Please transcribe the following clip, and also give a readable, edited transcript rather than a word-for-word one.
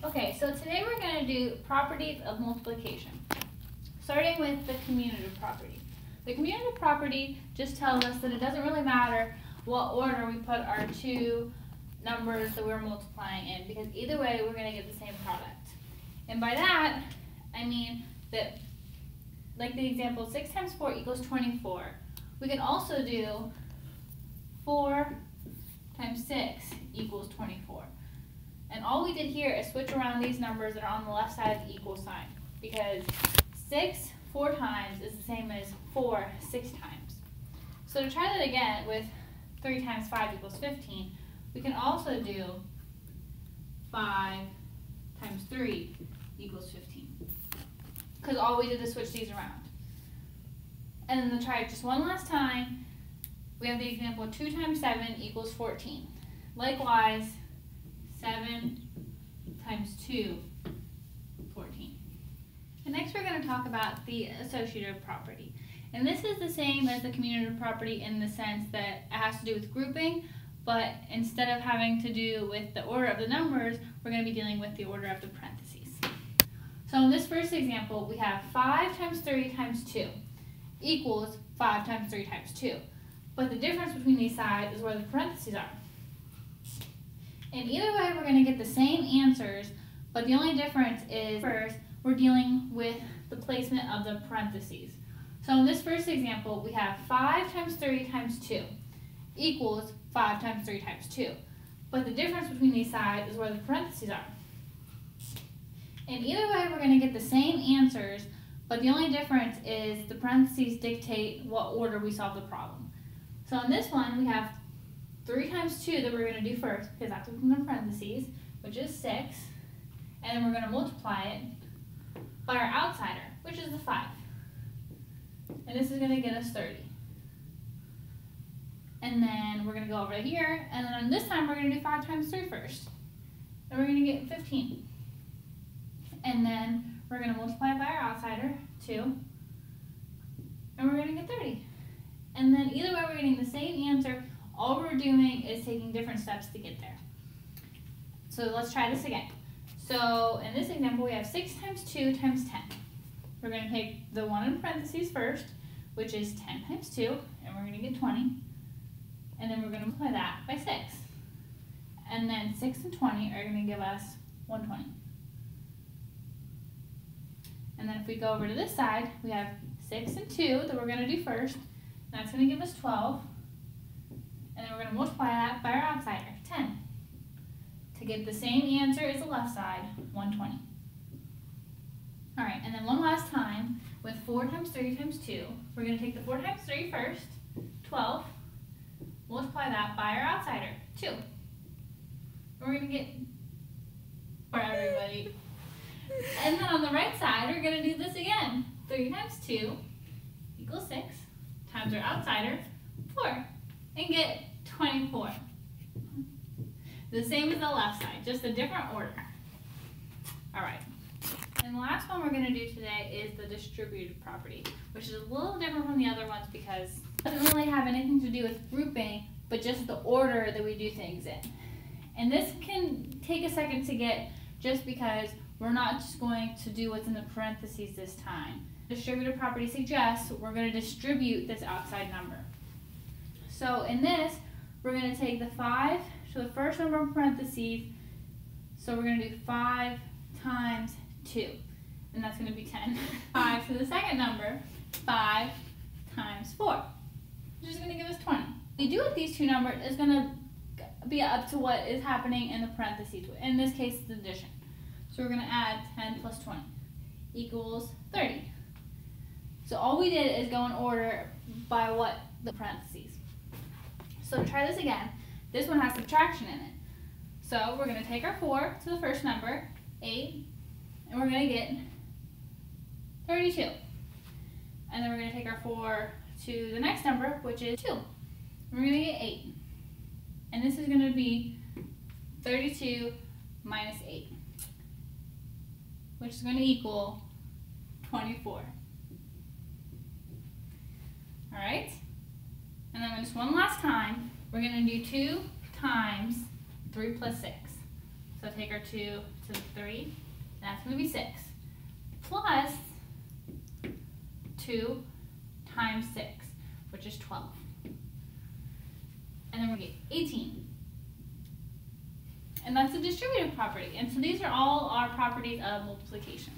Okay, so today we're going to do properties of multiplication, starting with the commutative property. The commutative property just tells us that it doesn't really matter what order we put our two numbers that we're multiplying in, because either way we're going to get the same product. And by that, I mean that, like the example, 6 times 4 equals 24. We can also do 4 times 6 equals 24. And all we did here is switch around these numbers that are on the left side of the equal sign, because 6 4 times is the same as 4 6 times. So to try that again with 3 times 5 equals 15, we can also do 5 times 3 equals 15, because all we did is switch these around. And then to try it just one last time, we have the example 2 times 7 equals 14. Likewise, 7 times 2, 14. And next we're going to talk about the associative property. And this is the same as the commutative property in the sense that it has to do with grouping, but instead of having to do with the order of the numbers, we're going to be dealing with the order of the parentheses. So in this first example, we have 5 times 3 times 2 equals 5 times 3 times 2. But the difference between these sides is where the parentheses are. And either way, we're going to get the same answers, but the only difference is first, we're dealing with the placement of the parentheses. So in this first example, we have 5 times 3 times 2 equals 5 times 3 times 2. But the difference between these sides is where the parentheses are. And either way, we're going to get the same answers, but the only difference is the parentheses dictate what order we solve the problem. So in this one, we have 3 times 2 that we're going to do first, because that's what's in the parentheses, which is 6. And then we're going to multiply it by our outsider, which is the 5. And this is going to get us 30. And then we're going to go over here, and then this time we're going to do 5 times 3 first. And we're going to get 15. And then we're going to multiply it by our outsider, 2. And we're going to get 30. And then either way, we're getting the same answer. All we're doing is taking different steps to get there. So let's try this again. So in this example, we have 6 times 2 times 10. We're going to take the one in parentheses first, which is 10 times 2, and we're going to get 20. And then we're going to multiply that by 6. And then 6 and 20 are going to give us 120. And then if we go over to this side, we have 6 and 2 that we're going to do first. That's going to give us 12. And then we're going to multiply that by our outsider, 10. To get the same answer as the left side, 120. All right, and then one last time, with 4 times 3 times 2, we're going to take the 4 times 3 first, 12. Multiply that by our outsider, 2. And we're going to get, for everybody. And then on the right side, we're going to do this again. 3 times 2 equals 6, times our outsider, 4. And get 24. The same as the left side, just a different order. All right. And the last one we're going to do today is the distributive property, which is a little different from the other ones because it doesn't really have anything to do with grouping, but just the order that we do things in. And this can take a second to get just because we're not just going to do what's in the parentheses this time. Distributive property suggests we're going to distribute this outside number. So in this, we're going to take the 5 to the first number in parentheses. So we're going to do 5 times 2. And that's going to be 10. 5 to the second number, 5 times 4. Which is going to give us 20. What we do with these two numbers is going to be up to what is happening in the parentheses. In this case, it's addition. So we're going to add 10 plus 20 equals 30. So all we did is go in order by what the parentheses. So to try this again, this one has subtraction in it. So we're going to take our 4 to the first number, 8, and we're going to get 32. And then we're going to take our 4 to the next number, which is 2. And we're going to get 8. And this is going to be 32 minus 8, which is going to equal 24. All right? And then just one last time, we're going to do 2 times 3 plus 6. So take our 2 to So 3, and that's going to be 6. Plus 2 times 6, which is 12. And then we're going to get 18. And that's a distributive property. And so these are all our properties of multiplication.